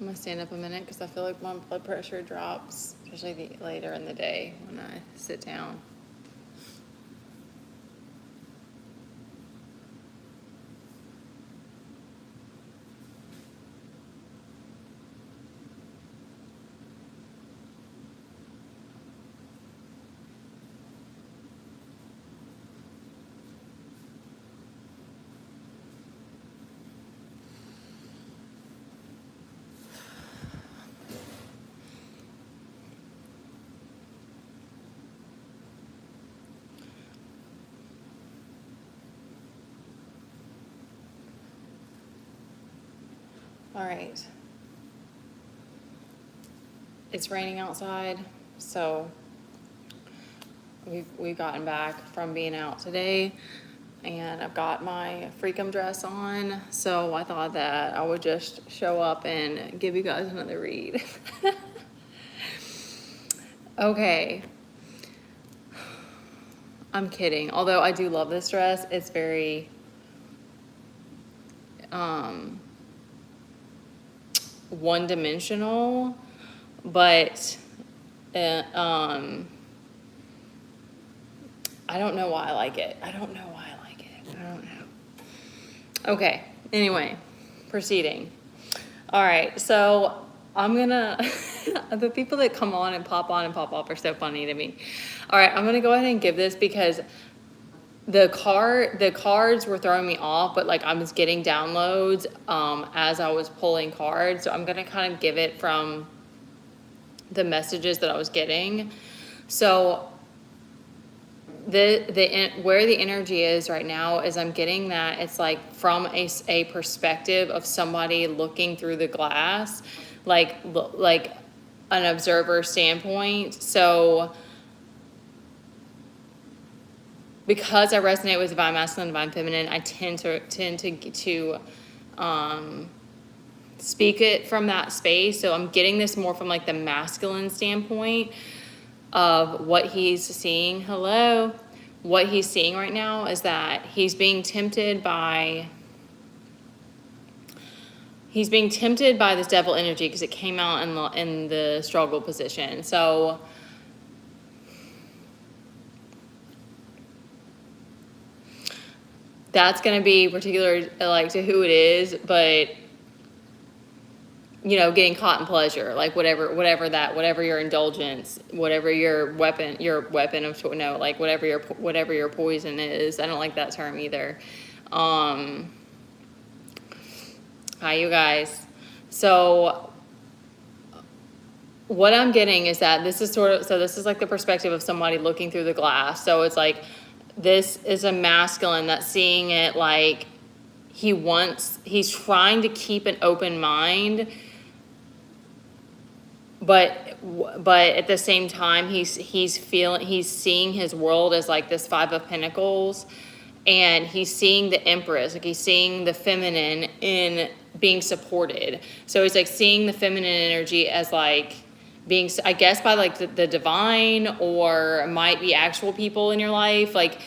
I'm gonna stand up a minute because I feel like my blood pressure drops, especially later in the day when I sit down. All right. It's raining outside, so we've gotten back from being out today, and I've got my Freakum dress on, so I thought that I would just show up and give you guys another read. Okay. I'm kidding. Although I do love this dress. It's very one-dimensional, but I don't know why I like it. I don't know. Okay, anyway, proceeding. All right, so I'm gonna, the people that come on and pop off are so funny to me. All right, I'm gonna go ahead and give this because the cards were throwing me off, but like I was getting downloads as I was pulling cards. So I'm gonna kind of give it from the messages that I was getting. So where the energy is right now is I'm getting that it's like from a perspective of somebody looking through the glass, like an observer standpoint. So because I resonate with divine masculine, divine feminine, I tend to speak it from that space. So I'm getting this more from like the masculine standpoint of what he's seeing. Hello. What he's seeing right now is that he's being tempted by this devil energy because it came out in the struggle position. So that's going to be particular like to who it is, but getting caught in pleasure, like whatever your indulgence, whatever your weapon of like whatever your poison is. I don't like that term either. Hi, you guys. So what I'm getting is that this is like the perspective of somebody looking through the glass. So it's like, this is a masculine that's seeing it like he's trying to keep an open mind, but at the same time he's seeing his world as like this Five of Pentacles, and he's seeing the Empress, like he's seeing the feminine in being supported. So he's like seeing the feminine energy as like being, I guess, by like the divine, or might be actual people in your life. Like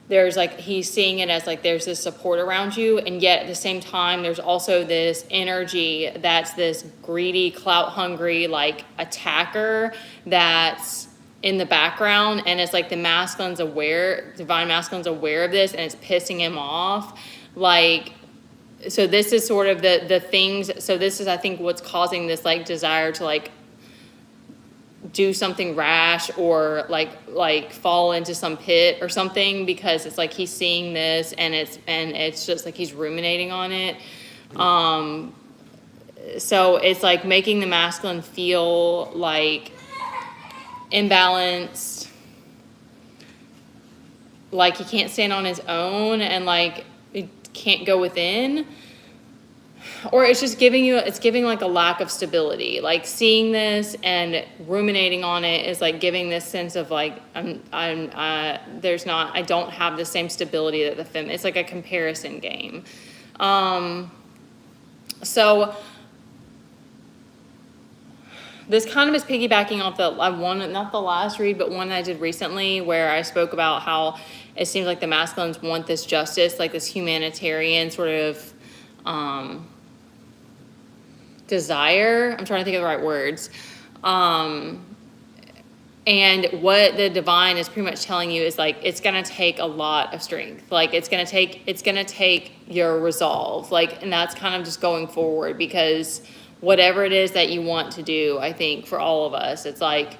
there's like, he's seeing it as like there's this support around you, and yet at the same time there's also this energy that's this greedy, clout hungry, like attacker that's in the background, and it's like divine masculine's aware of this, and it's pissing him off. Like, so this is sort of the things, so this is, I think, what's causing this like desire to like do something rash, or like fall into some pit or something, because it's like he's seeing this, and it's just like he's ruminating on it. So it's like making the masculine feel like imbalanced, like he can't stand on his own, and like he can't go within. Or it's just giving like a lack of stability. Like seeing this and ruminating on it is like giving this sense of like, I don't have the same stability that it's like a comparison game. So this kind of is piggybacking off not the last read, but one I did recently, where I spoke about how it seems like the masculines want this justice, like this humanitarian sort of, desire. I'm trying to think of the right words. And what the divine is pretty much telling you is like, it's going to take a lot of strength. Like it's going to take your resolve. Like, and that's kind of just going forward, because whatever it is that you want to do, I think for all of us, it's like,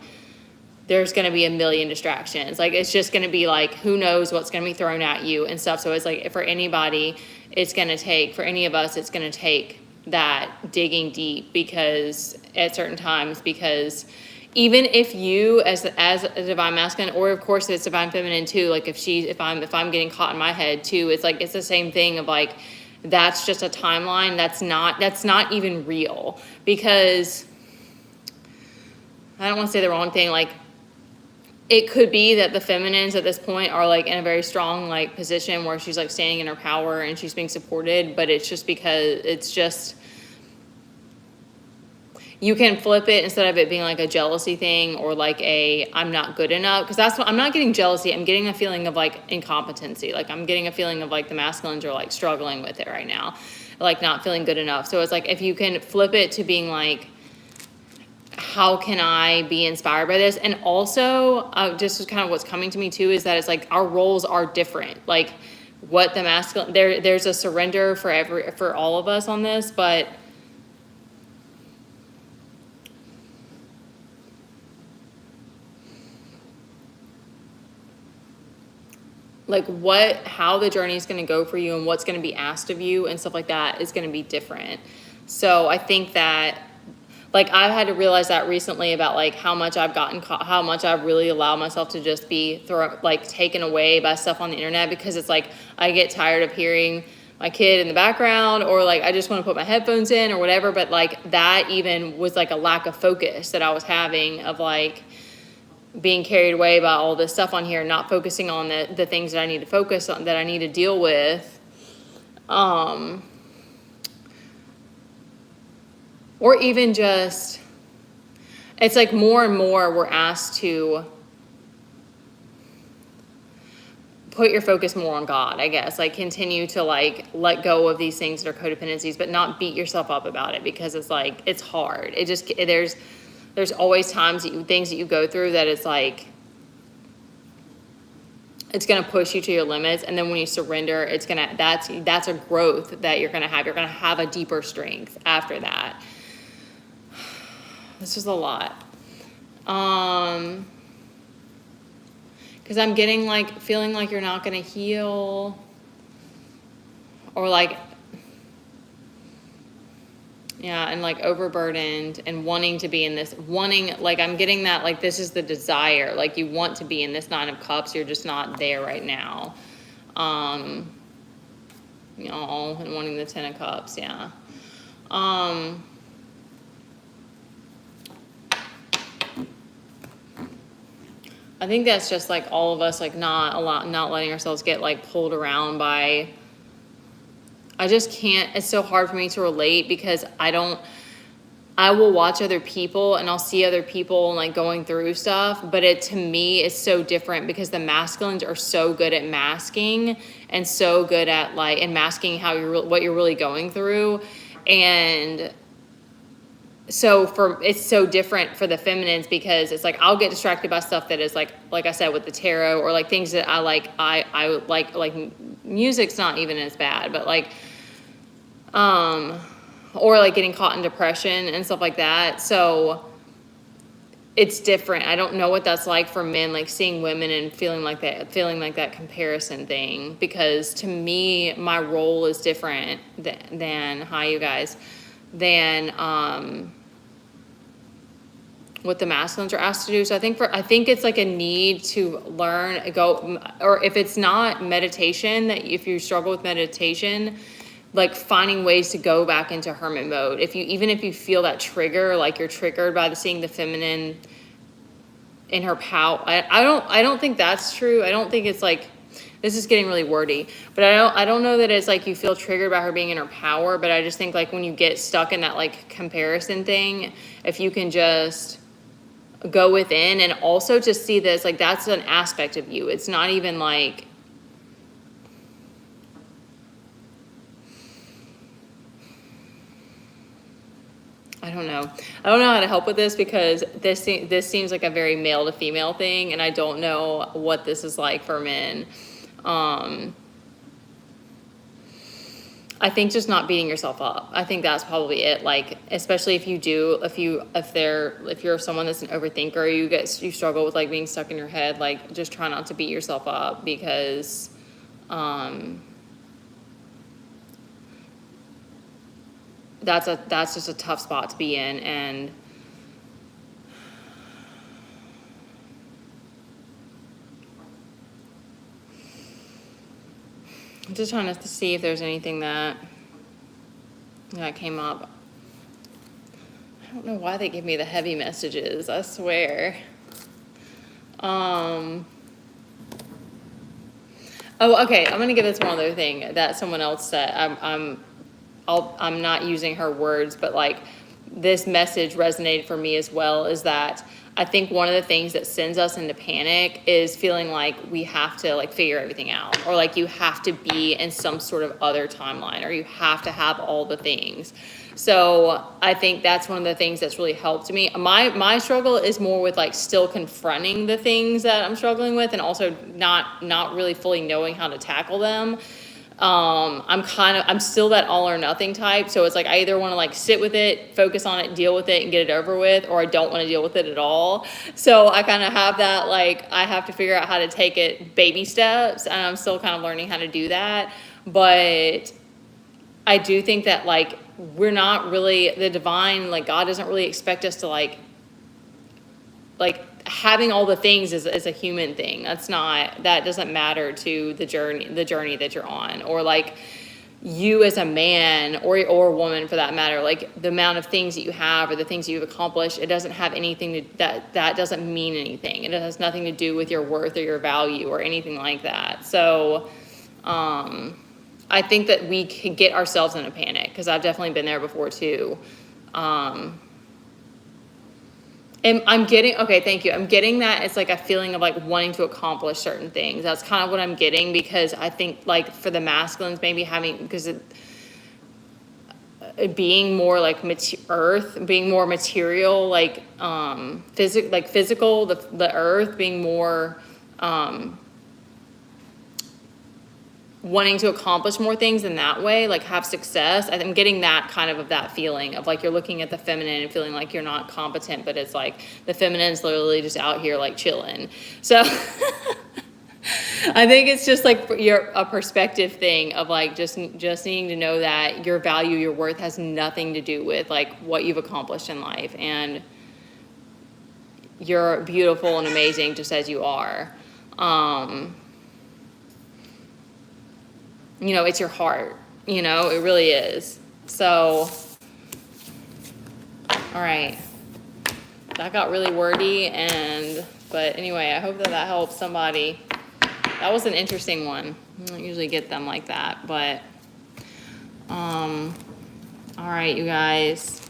there's going to be a million distractions. Like, it's just going to be like, who knows what's going to be thrown at you and stuff. So it's like, for anybody, for any of us, it's going to take that digging deep, because at certain times, because even if you as a divine masculine, or of course it's divine feminine too, like if I'm getting caught in my head too, it's like, it's the same thing of like, that's just a timeline. That's not even real, because I don't want to say the wrong thing. Like, it could be that the feminines at this point are like in a very strong like position where she's like standing in her power and she's being supported, but it's just because you can flip it, instead of it being like a jealousy thing or like I'm not good enough, because that's what I'm not getting jealousy. I'm getting a feeling of like incompetency. Like I'm getting a feeling of like the masculines are like struggling with it right now, like not feeling good enough. So it's like, if you can flip it to being like, how can I be inspired by this? And also, just kind of what's coming to me too, is that it's like our roles are different. Like what the masculine, there's a surrender for all of us on this, but like how the journey is going to go for you and what's going to be asked of you and stuff like that is going to be different. So I think that, like, I've had to realize that recently about like how much I've really allowed myself to just be taken away by stuff on the internet, because it's like, I get tired of hearing my kid in the background, or like, I just want to put my headphones in or whatever. But like, that even was like a lack of focus that I was having, of like, being carried away by all this stuff on here, not focusing on the things that I need to focus on, that I need to deal with. Or even just, it's like more and more we're asked to put your focus more on God, I guess. Like, continue to like let go of these things that are codependencies, but not beat yourself up about it, because it's like, it's hard. There's always things that you go through that it's like, it's going to push you to your limits. And then when you surrender, that's a growth that you're going to have. You're going to have a deeper strength after that. This is a lot. Because I'm getting like, feeling like you're not going to heal, or like, yeah, and like overburdened and wanting to be in this, like, I'm getting that, like, this is the desire, like, you want to be in this Nine of Cups, you're just not there right now. And wanting the Ten of Cups, yeah. I think that's just like all of us, like not letting ourselves get like pulled around by, I just can't, it's so hard for me to relate, because I will watch other people and I'll see other people like going through stuff, but to me, it's so different, because the masculines are so good at masking and so good at like, and masking what you're really going through. And so it's so different for the feminines, because it's like, I'll get distracted by stuff that is like I said, with the tarot, or like things that I like music's not even as bad, but like, or like getting caught in depression and stuff like that. So it's different. I don't know what that's like for men, like seeing women and feeling like that comparison thing, because to me, my role is different than hi you guys, than what the masculines are asked to do. So I think it's like a need to learn, or if it's not meditation, that if you struggle with meditation, like finding ways to go back into hermit mode. Even if you feel that trigger, like you're triggered by seeing the feminine in her power. I don't think that's true. I don't think it's like, this is getting really wordy, but I don't know that it's like you feel triggered by her being in her power, but I just think like when you get stuck in that like comparison thing, if you can just go within and also just see this, like that's an aspect of you. It's not even like, don't know. I don't know how to help with this because this seems like a very male to female thing, and I don't know what this is like for men. I think just not beating yourself up. I think that's probably it. Like, especially if you're someone that's an overthinker, you struggle with like being stuck in your head. Like, just try not to beat yourself up because, that's just a tough spot to be in. And I'm just trying to see if there's anything that came up. I don't know why they give me the heavy messages, I swear. Oh, okay, I'm gonna give this one other thing that someone else said. I'm not using her words, but like this message resonated for me as well, is that I think one of the things that sends us into panic is feeling like we have to like figure everything out, or like you have to be in some sort of other timeline, or you have to have all the things. So I think that's one of the things that's really helped me. My struggle is more with like still confronting the things that I'm struggling with, and also not really fully knowing how to tackle them. I'm still that all or nothing type. So it's like, I either want to like sit with it, focus on it, deal with it and get it over with, or I don't want to deal with it at all. So I kind of have that, like, I have to figure out how to take it baby steps, and I'm still kind of learning how to do that. But I do think that like, we're not really the divine, like God doesn't really expect us to like having all the things is a human thing. That doesn't matter to the journey that you're on, or like you as a man or a woman for that matter, like the amount of things that you have or the things you've accomplished, it doesn't have anything to, that doesn't mean anything. It has nothing to do with your worth or your value or anything like that. So, I think that we can get ourselves in a panic, because I've definitely been there before too. And thank you. I'm getting that it's like a feeling of like wanting to accomplish certain things. That's kind of what I'm getting, because I think like for the masculines, maybe it being more like earth, being more material, like physical, the earth being more wanting to accomplish more things in that way, like have success. I'm getting that kind of that feeling of like you're looking at the feminine and feeling like you're not competent, but it's like the feminine's literally just out here like chilling. So I think it's just like a perspective thing of like just needing to know that your value, your worth has nothing to do with like what you've accomplished in life, and you're beautiful and amazing just as you are. It's your heart, it really is. So, all right, that got really wordy, but anyway, I hope that helps somebody. That was an interesting one. I don't usually get them like that, but, all right, you guys,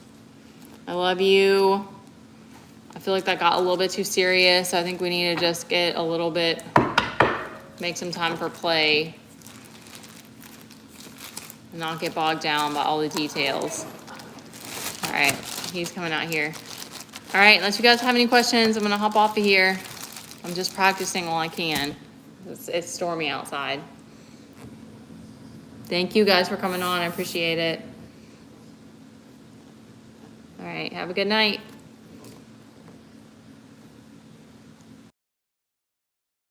I love you. I feel like that got a little bit too serious. So I think we need to just get a little bit, make some time for play, and not get bogged down by all the details. All right, he's coming out here. All right, unless you guys have any questions, I'm gonna hop off of here. I'm just practicing while I can. It's stormy outside. Thank you guys for coming on, I appreciate it. All right, have a good night.